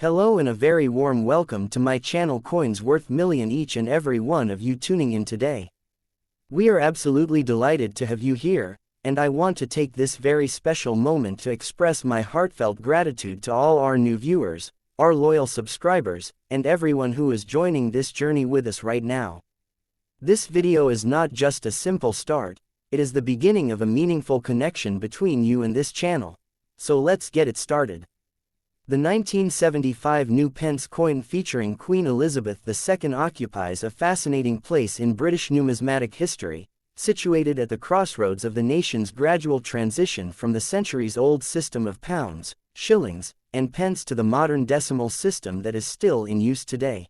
Hello and a very warm welcome to my channel Coins Worth Million each and every one of you tuning in today. We are absolutely delighted to have you here, and I want to take this very special moment to express my heartfelt gratitude to all our new viewers, our loyal subscribers, and everyone who is joining this journey with us right now. This video is not just a simple start, it is the beginning of a meaningful connection between you and this channel. So let's get it started. The 1975 New Pence coin featuring Queen Elizabeth II occupies a fascinating place in British numismatic history, situated at the crossroads of the nation's gradual transition from the centuries-old system of pounds, shillings, and pence to the modern decimal system that is still in use today.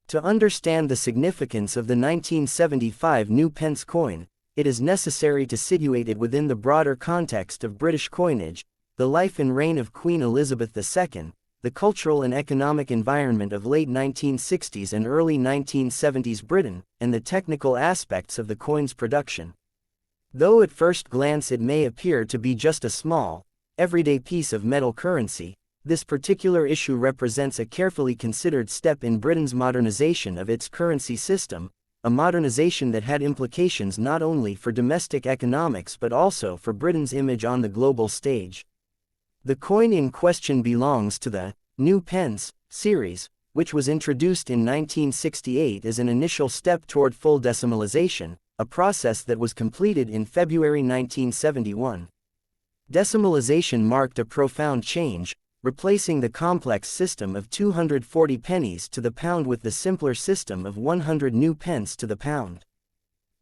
To understand the significance of the 1975 New Pence coin, it is necessary to situate it within the broader context of British coinage, the life and reign of Queen Elizabeth II, the cultural and economic environment of late 1960s and early 1970s Britain, and the technical aspects of the coin's production. Though at first glance it may appear to be just a small, everyday piece of metal currency, this particular issue represents a carefully considered step in Britain's modernization of its currency system, a modernization that had implications not only for domestic economics but also for Britain's image on the global stage. The coin in question belongs to the New Pence series, which was introduced in 1968 as an initial step toward full decimalisation, a process that was completed in February 1971. Decimalisation marked a profound change, replacing the complex system of 240 pennies to the pound with the simpler system of 100 new pence to the pound.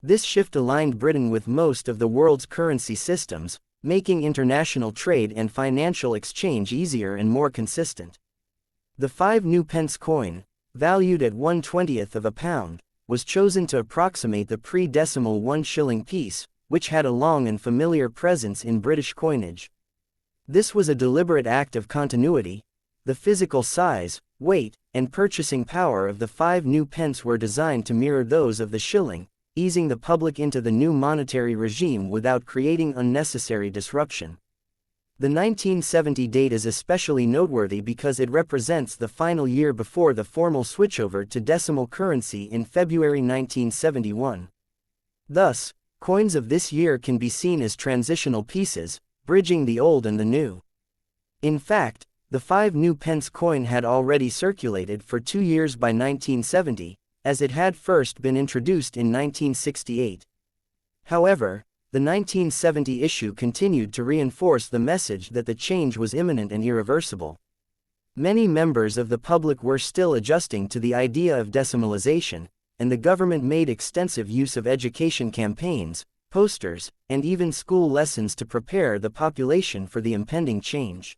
This shift aligned Britain with most of the world's currency systems, making international trade and financial exchange easier and more consistent. The 5 New Pence coin, valued at 1/20th of a pound, was chosen to approximate the pre-decimal 1 shilling piece, which had a long and familiar presence in British coinage. This was a deliberate act of continuity. The physical size, weight, and purchasing power of the 5 New Pence were designed to mirror those of the shilling, easing the public into the new monetary regime without creating unnecessary disruption. The 1970 date is especially noteworthy because it represents the final year before the formal switchover to decimal currency in February 1971. Thus, coins of this year can be seen as transitional pieces, bridging the old and the new. In fact, the 5 New Pence coin had already circulated for 2 years by 1970, as it had first been introduced in 1968. However, the 1970 issue continued to reinforce the message that the change was imminent and irreversible. Many members of the public were still adjusting to the idea of decimalisation, and the government made extensive use of education campaigns, posters, and even school lessons to prepare the population for the impending change.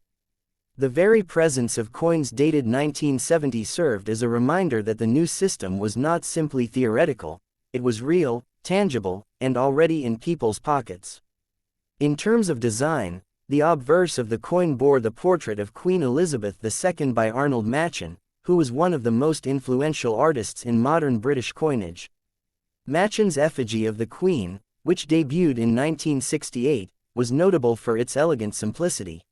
The very presence of coins dated 1970 served as a reminder that the new system was not simply theoretical, it was real, tangible, and already in people's pockets. In terms of design, the obverse of the coin bore the portrait of Queen Elizabeth II by Arnold Machin, who was one of the most influential artists in modern British coinage. Machin's effigy of the Queen, which debuted in 1968, was notable for its elegant simplicity.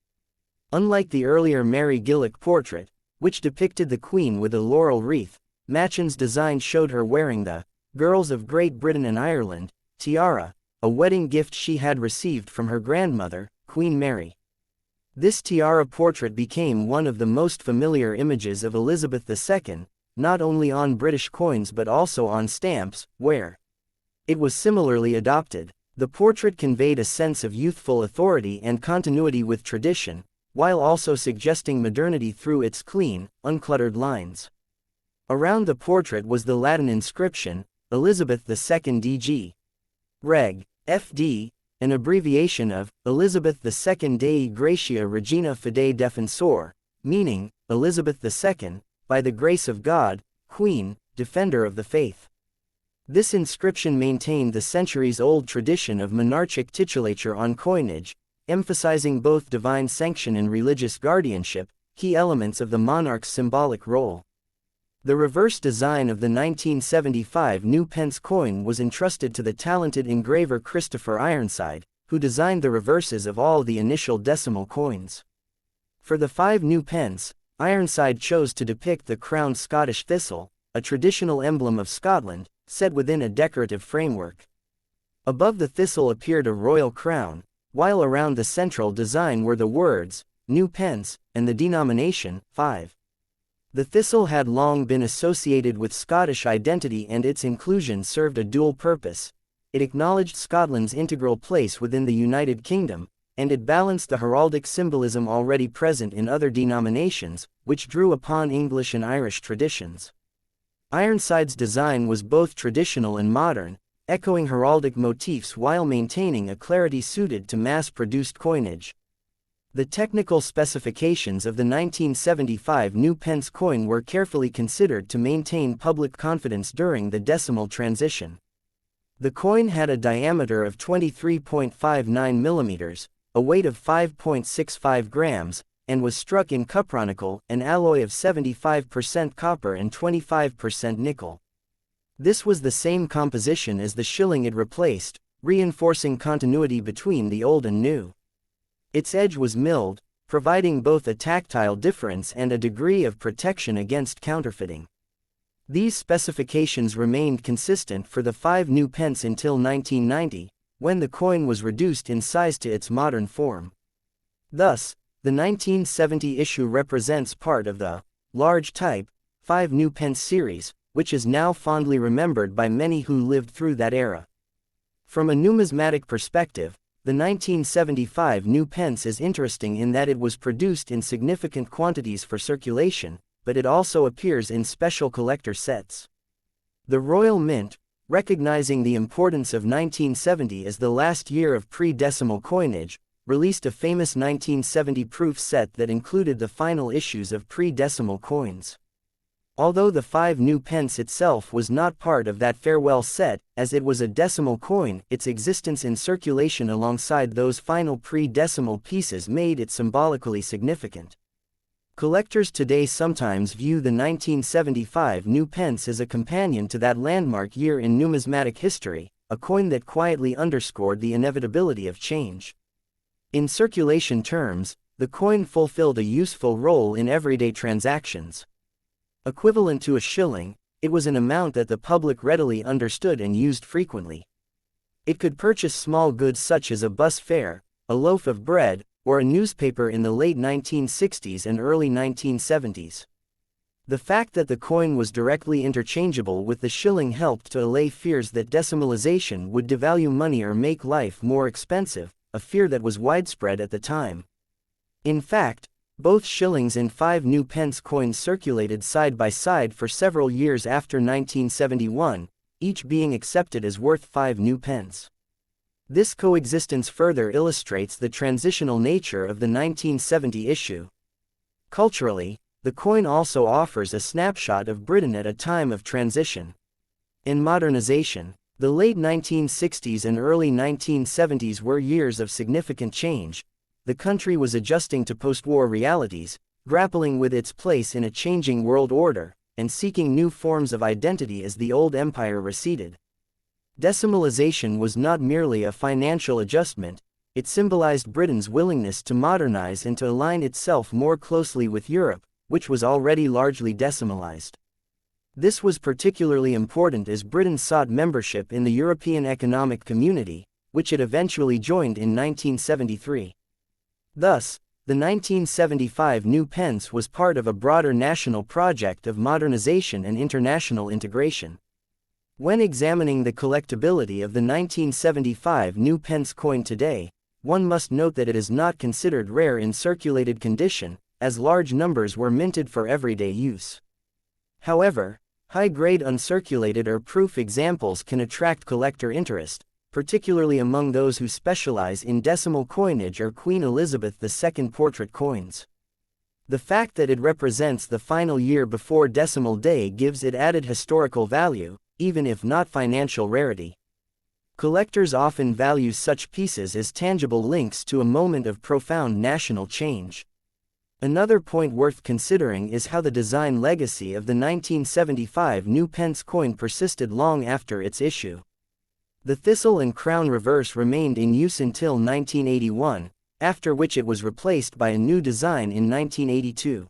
Unlike the earlier Mary Gillick portrait, which depicted the Queen with a laurel wreath, Machin's design showed her wearing the Girls of Great Britain and Ireland tiara, a wedding gift she had received from her grandmother, Queen Mary. This tiara portrait became one of the most familiar images of Elizabeth II, not only on British coins but also on stamps, where it was similarly adopted. The portrait conveyed a sense of youthful authority and continuity with tradition, while also suggesting modernity through its clean, uncluttered lines. Around the portrait was the Latin inscription, Elizabeth II DG. Reg. FD, an abbreviation of Elizabeth II Dei Gratia Regina Fidei Defensor, meaning, Elizabeth II, by the grace of God, Queen, Defender of the Faith. This inscription maintained the centuries-old tradition of monarchic titulature on coinage, emphasizing both divine sanction and religious guardianship, key elements of the monarch's symbolic role. The reverse design of the 1975 New Pence coin was entrusted to the talented engraver Christopher Ironside, who designed the reverses of all the initial decimal coins. For the 5 New Pence, Ironside chose to depict the crowned Scottish thistle, a traditional emblem of Scotland, set within a decorative framework. Above the thistle appeared a royal crown, while around the central design were the words, New Pence, and the denomination, 5. The thistle had long been associated with Scottish identity, and its inclusion served a dual purpose. It acknowledged Scotland's integral place within the United Kingdom, and it balanced the heraldic symbolism already present in other denominations, which drew upon English and Irish traditions. Ironside's design was both traditional and modern, echoing heraldic motifs while maintaining a clarity suited to mass-produced coinage. The technical specifications of the 1975 New Pence coin were carefully considered to maintain public confidence during the decimal transition. The coin had a diameter of 23.59 millimeters, a weight of 5.65 grams, and was struck in cupronickel, an alloy of 75% copper and 25% nickel. This was the same composition as the shilling it replaced, reinforcing continuity between the old and new. Its edge was milled, providing both a tactile difference and a degree of protection against counterfeiting. These specifications remained consistent for the 5 New Pence until 1990, when the coin was reduced in size to its modern form. Thus, the 1970 issue represents part of the large type 5 New Pence series, which is now fondly remembered by many who lived through that era. From a numismatic perspective, the 1975 New Pence is interesting in that it was produced in significant quantities for circulation, but it also appears in special collector sets. The Royal Mint, recognizing the importance of 1970 as the last year of pre-decimal coinage, released a famous 1970 proof set that included the final issues of pre-decimal coins. Although the 5 New Pence itself was not part of that farewell set, as it was a decimal coin, its existence in circulation alongside those final pre-decimal pieces made it symbolically significant. Collectors today sometimes view the 1975 New Pence as a companion to that landmark year in numismatic history, a coin that quietly underscored the inevitability of change. In circulation terms, the coin fulfilled a useful role in everyday transactions. Equivalent to a shilling, it was an amount that the public readily understood and used frequently. It could purchase small goods such as a bus fare, a loaf of bread, or a newspaper in the late 1960s and early 1970s. The fact that the coin was directly interchangeable with the shilling helped to allay fears that decimalisation would devalue money or make life more expensive, a fear that was widespread at the time. In fact, both shillings and 5 New Pence coins circulated side by side for several years after 1971, each being accepted as worth 5 New Pence. This coexistence further illustrates the transitional nature of the 1970 issue. Culturally, the coin also offers a snapshot of Britain at a time of transition. In modernization, the late 1960s and early 1970s were years of significant change. The country was adjusting to post-war realities, grappling with its place in a changing world order, and seeking new forms of identity as the old empire receded. Decimalisation was not merely a financial adjustment, it symbolized Britain's willingness to modernize and to align itself more closely with Europe, which was already largely decimalized. This was particularly important as Britain sought membership in the European Economic Community, which it eventually joined in 1973. Thus, the 1975 New Pence was part of a broader national project of modernization and international integration. When examining the collectability of the 1975 New Pence coin today, one must note that it is not considered rare in circulated condition, as large numbers were minted for everyday use. However, high-grade uncirculated or proof examples can attract collector interest, particularly among those who specialize in decimal coinage or Queen Elizabeth II portrait coins. The fact that it represents the final year before decimal day gives it added historical value, even if not financial rarity. Collectors often value such pieces as tangible links to a moment of profound national change. Another point worth considering is how the design legacy of the 1975 New Pence coin persisted long after its issue. The thistle and crown reverse remained in use until 1981, after which it was replaced by a new design in 1982.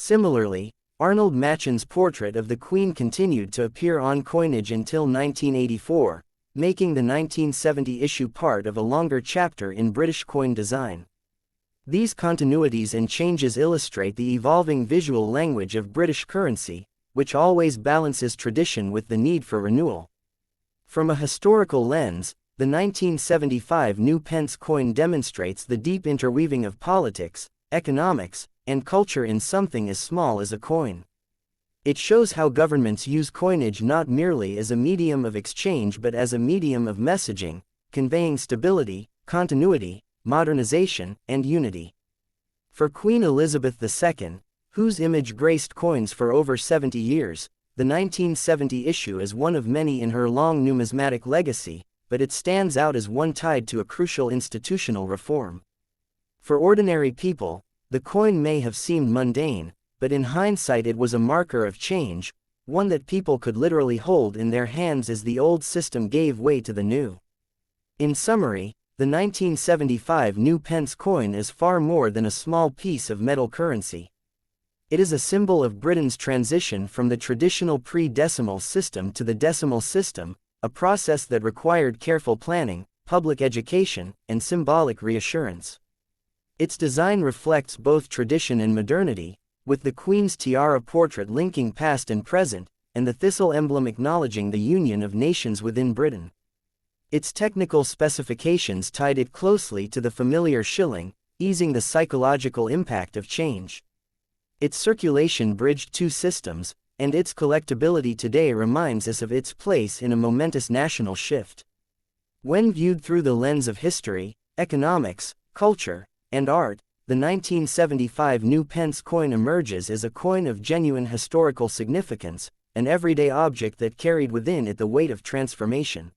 Similarly, Arnold Machin's portrait of the Queen continued to appear on coinage until 1984, making the 1970 issue part of a longer chapter in British coin design. These continuities and changes illustrate the evolving visual language of British currency, which always balances tradition with the need for renewal. From a historical lens, the 1975 New Pence coin demonstrates the deep interweaving of politics, economics, and culture in something as small as a coin. It shows how governments use coinage not merely as a medium of exchange but as a medium of messaging, conveying stability, continuity, modernization, and unity. For Queen Elizabeth II, whose image graced coins for over 70 years, the 1970 issue is one of many in her long numismatic legacy, but it stands out as one tied to a crucial institutional reform. For ordinary people, the coin may have seemed mundane, but in hindsight it was a marker of change, one that people could literally hold in their hands as the old system gave way to the new. In summary, the 1975 New Pence coin is far more than a small piece of metal currency. It is a symbol of Britain's transition from the traditional pre-decimal system to the decimal system, a process that required careful planning, public education, and symbolic reassurance. Its design reflects both tradition and modernity, with the Queen's tiara portrait linking past and present, and the thistle emblem acknowledging the union of nations within Britain. Its technical specifications tied it closely to the familiar shilling, easing the psychological impact of change. Its circulation bridged two systems, and its collectability today reminds us of its place in a momentous national shift. When viewed through the lens of history, economics, culture, and art, the 1975 New Pence coin emerges as a coin of genuine historical significance, an everyday object that carried within it the weight of transformation.